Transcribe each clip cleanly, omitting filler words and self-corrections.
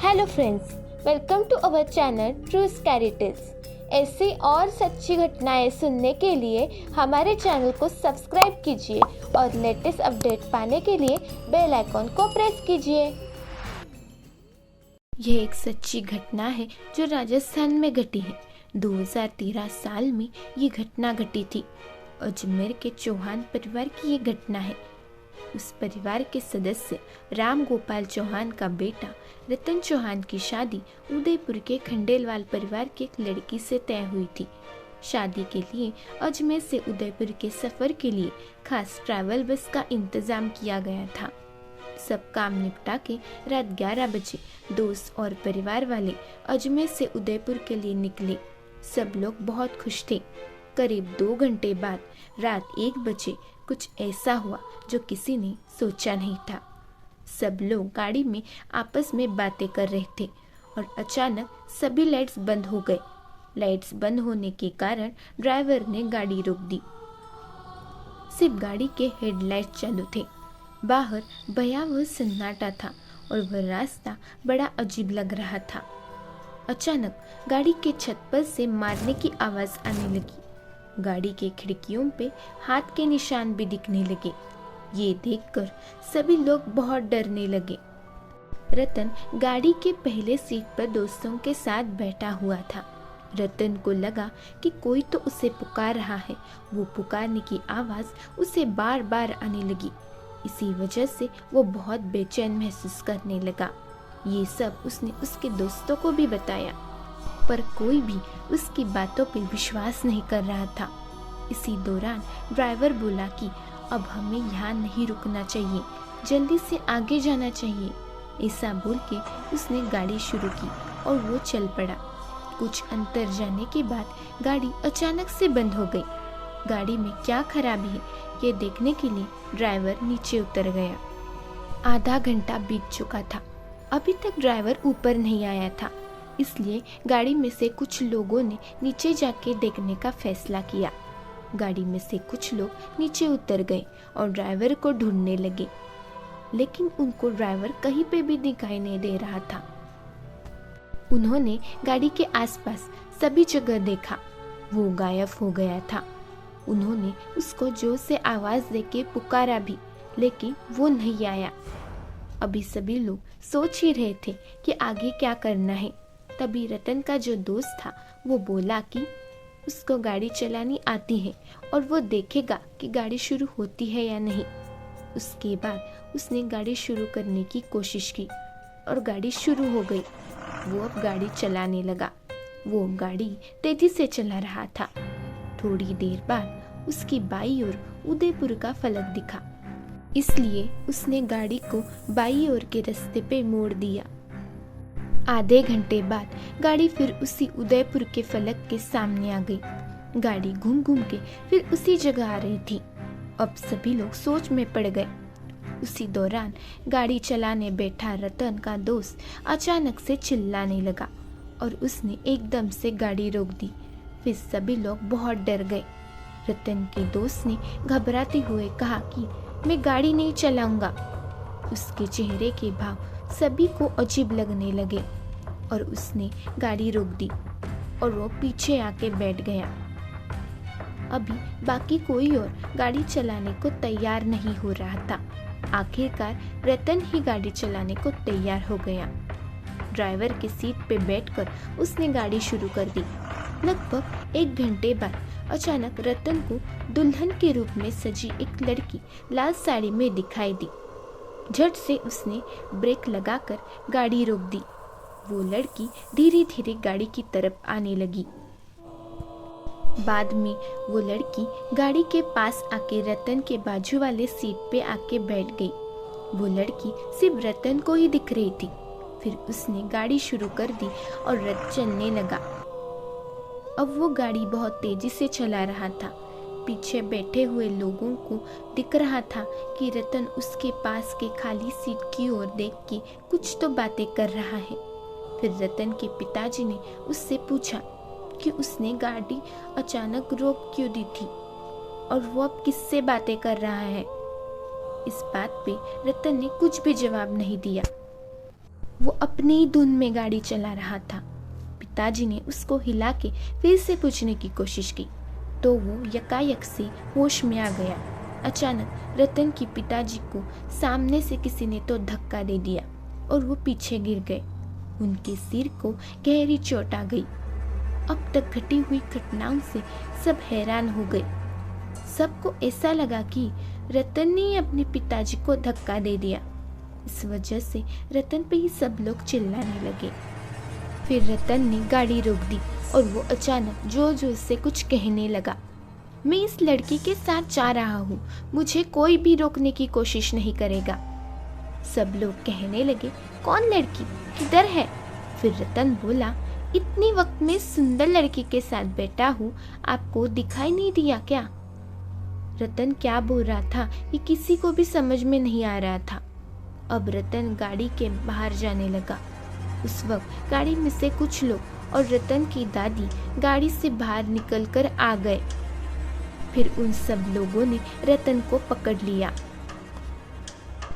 Hello friends, welcome to our channel true scary tales. ऐसी और सच्ची घटनाएं सुनने के लिए हमारे चैनल को सब्सक्राइब कीजिए और लेटेस्ट अपडेट पाने के लिए बेल आइकॉन को प्रेस कीजिए। यह एक सच्ची घटना है जो राजस्थान में घटी है। 2013 साल में ये घटना घटी थी। अजमेर के चौहान परिवार की ये घटना है। उस परिवार के सदस्य राम गोपाल चौहान का बेटा रतन चौहान की शादी उदयपुर के खंडेलवाल परिवार की एक लड़की से तय हुई थी। शादी के लिए अजमेर से उदयपुर के सफर के लिए खास ट्रैवल बस का इंतजाम किया गया था। सब काम निपटा के रात 11 बजे दोस्त और परिवार वाले अजमेर से उदयपुर के लिए निकले। सब लोग बहुत खुश थे। करीब 2 घंटे बाद रात 1 बजे कुछ ऐसा हुआ जो किसी ने सोचा नहीं था। सब लोग गाड़ी में आपस में बातें कर रहे थे और अचानक सभी लाइट्स बंद हो गए। लाइट्स बंद होने के कारण ड्राइवर ने गाड़ी रोक दी। सिर्फ गाड़ी के हेडलाइट चालू थे। बाहर भयावह सन्नाटा था और वह रास्ता बड़ा अजीब लग रहा था। अचानक गाड़ी के छत पर से मारने की आवाज आने लगी। गाड़ी के खिड़कियों पे हाथ के निशान भी दिखने लगे। ये देखकर सभी लोग बहुत डरने लगे। रतन गाड़ी के पहले सीट पर दोस्तों के साथ बैठा हुआ था। रतन को लगा कि कोई तो उसे पुकार रहा है। वो पुकारने की आवाज उसे बार बार आने लगी। इसी वजह से वो बहुत बेचैन महसूस करने लगा। ये सब उसने उसके दोस्तों को भी बताया, पर कोई भी उसकी बातों पर विश्वास नहीं कर रहा था। इसी दौरान ड्राइवर बोला कि अब हमें यहाँ नहीं रुकना चाहिए, जल्दी से आगे जाना चाहिए। ऐसा बोल के उसने गाड़ी शुरू की और वो चल पड़ा। कुछ अंतर जाने के बाद गाड़ी अचानक से बंद हो गई। गाड़ी में क्या खराबी है ये देखने के लिए ड्राइवर नीचे उतर गया। आधा घंटा बीत चुका था। अभी तक ड्राइवर ऊपर नहीं आया था, इसलिए गाड़ी में से कुछ लोगों ने नीचे जाके देखने का फैसला किया। गाड़ी में से कुछ लोग नीचे उतर गए और ड्राइवर को ढूंढने लगे, लेकिन उनको ड्राइवर कहीं पे भी दिखाई नहीं दे रहा था। उन्होंने गाड़ी के आसपास सभी जगह देखा, वो गायब हो गया था। उन्होंने उसको जोर से आवाज देके पुकारा भी, लेकिन वो नहीं आया। अभी सभी लोग सोच ही रहे थे कि आगे क्या करना है। तभी रतन का जो दोस्त था वो बोला कि उसको गाड़ी चलानी आती है और वो देखेगा कि गाड़ी शुरू होती है या नहीं। उसके बाद उसने गाड़ी शुरू करने की कोशिश की और गाड़ी शुरू हो गई। वो अब गाड़ी चलाने लगा। वो गाड़ी तेजी से चला रहा था। थोड़ी देर बाद उसकी बाईं ओर उदयपुर का फलक दिखा, इसलिए उसने गाड़ी को बाईं ओर के रास्ते पे मोड़ दिया। आधे घंटे बाद गाड़ी फिर उसी उदयपुर के फलक के सामने आ गई। गाड़ी घूम घूम के फिर उसी जगह आ रही थी। अब सभी लोग सोच में पड़ गए। उसी दौरान गाड़ी चलाने बैठा रतन का दोस्त अचानक से चिल्लाने लगा और उसने एकदम से गाड़ी रोक दी। फिर सभी लोग बहुत डर गए। रतन के दोस्त ने घबराते हुए कहा कि मैं गाड़ी नहीं चलाऊंगा। उसके चेहरे के भाव सभी को अजीब लगने लगे और उसने गाड़ी रोक दी और वो पीछे आके बैठ गया। अभी बाकी कोई और गाड़ी चलाने को तैयार नहीं हो रहा था। आखिरकार रतन ही गाड़ी चलाने को तैयार हो गया। ड्राइवर की सीट पे बैठकर उसने गाड़ी शुरू कर दी। लगभग 1 घंटे बाद अचानक रतन को दुल्हन के रूप में सजी एक लड़की लाल साड़ी में दिखाई दी। झट से उसने ब्रेक लगाकर गाड़ी रोक दी। वो लड़की धीरे धीरे गाड़ी की तरफ आने लगी। बाद में वो लड़की गाड़ी के पास आके रतन के बाजू वाले सीट पे आके बैठ गई। वो लड़की सिर्फ रतन को ही दिख रही थी। फिर उसने गाड़ी शुरू कर दी और रथ चलने लगा। अब वो गाड़ी बहुत तेजी से चला रहा था। पीछे बैठे हुए लोगों को दिख रहा था कि रतन उसके पास के खाली सीट की ओर देख के कुछ तो बातें कर रहा है। फिर रतन के पिताजी ने उससे पूछा कि उसने गाड़ी अचानक रोक क्यों दी थी और वो अब किससे बातें कर रहा है। इस बात पे रतन ने कुछ भी जवाब नहीं दिया। वो अपनी ही धुन में गाड़ी चला रहा था। पिताजी ने उसको हिला के फिर से पूछने की कोशिश की तो वो यकायक से होश में आ गया। अचानक रतन की पिताजी को सामने से किसी ने तो धक्का दे दिया और वो पीछे गिर गए। उनके सिर को गहरी चोट आ गई। अब तक घटी हुई घटनाओं से सब हैरान हो गए। सबको ऐसा लगा कि रतन ने ही अपने पिताजी को धक्का दे दिया। इस वजह से रतन पे ही सब लोग चिल्लाने लगे। फिर रतन ने गाड़ी रोक दी और वो अचानक जोर जोर से कुछ कहने लगा। मैं इस लड़की के साथ जा रहा हूँ, मुझे कोई भी रोकने की कोशिश नहीं करेगा। सब लोग कहने लगे, कौन लड़की, किधर है? फिर रतन बोला, इतनी वक्त में सुंदर लड़की के साथ बैठा हूँ, आपको दिखाई नहीं दिया क्या? रतन क्या बोल रहा था ये किसी को भी समझ में नहीं आ रहा था। अब रतन गाड़ी के बाहर जाने लगा। उस वक्त गाड़ी में से कुछ लोग और रतन की दादी गाड़ी से बाहर निकलकर आ गए। फिर उन सब लोगों ने रतन को पकड़ लिया।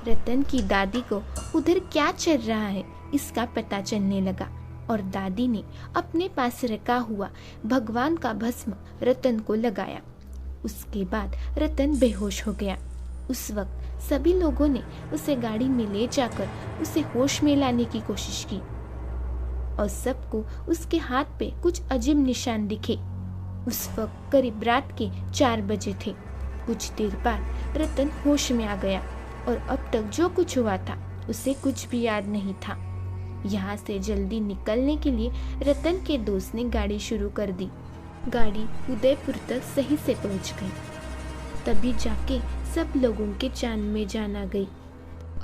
रतन की दादी को उधर क्या चल रहा है इसका पता चलने लगा और दादी ने अपने पास रखा हुआ भगवान का भस्म रतन को लगाया। उसके बाद रतन बेहोश हो गया। उस वक्त सभी लोगों ने उसे गाड़ी में ले जाकर उसे होश में लाने की कोशिश की और सबको उसके हाथ पे कुछ अजीब निशान दिखे। उस वक्त करीब रात के 4 बजे थे। कुछ देर बाद रतन होश में आ गया और अब तक जो कुछ हुआ था उसे कुछ भी याद नहीं था। यहाँ से जल्दी निकलने के लिए रतन के दोस्त ने गाड़ी शुरू कर दी। गाड़ी उदयपुर तक सही से पहुँच गई। तभी जाके सब लोगों के जान में जान आ गई।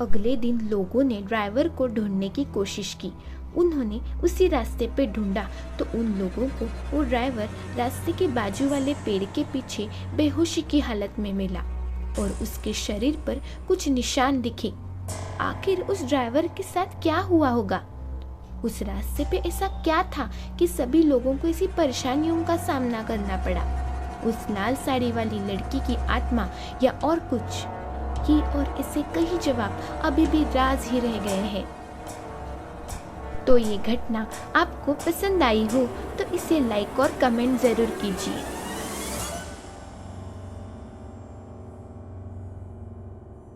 अगले दिन लोगों ने ड्राइवर को ढूंढने की कोशिश की। उन्होंने उसी रास्ते पे ढूंढा तो उन लोगों को वो ड्राइवर रास्ते के बाजू वाले पेड़ के पीछे बेहोशी की हालत में मिला और उसके शरीर पर कुछ निशान दिखे। आखिर उस ड्राइवर के साथ क्या हुआ होगा? उस रास्ते पे ऐसा क्या था कि सभी लोगों को ऐसी परेशानियों का सामना करना पड़ा? उस लाल साड़ी वाली लड़की की आत्मा या और कुछ? ये और ऐसे कई जवाब अभी भी राज ही रह गए हैं। तो ये घटना आपको पसंद आई हो तो इसे लाइक और कमेंट जरूर कीजिए।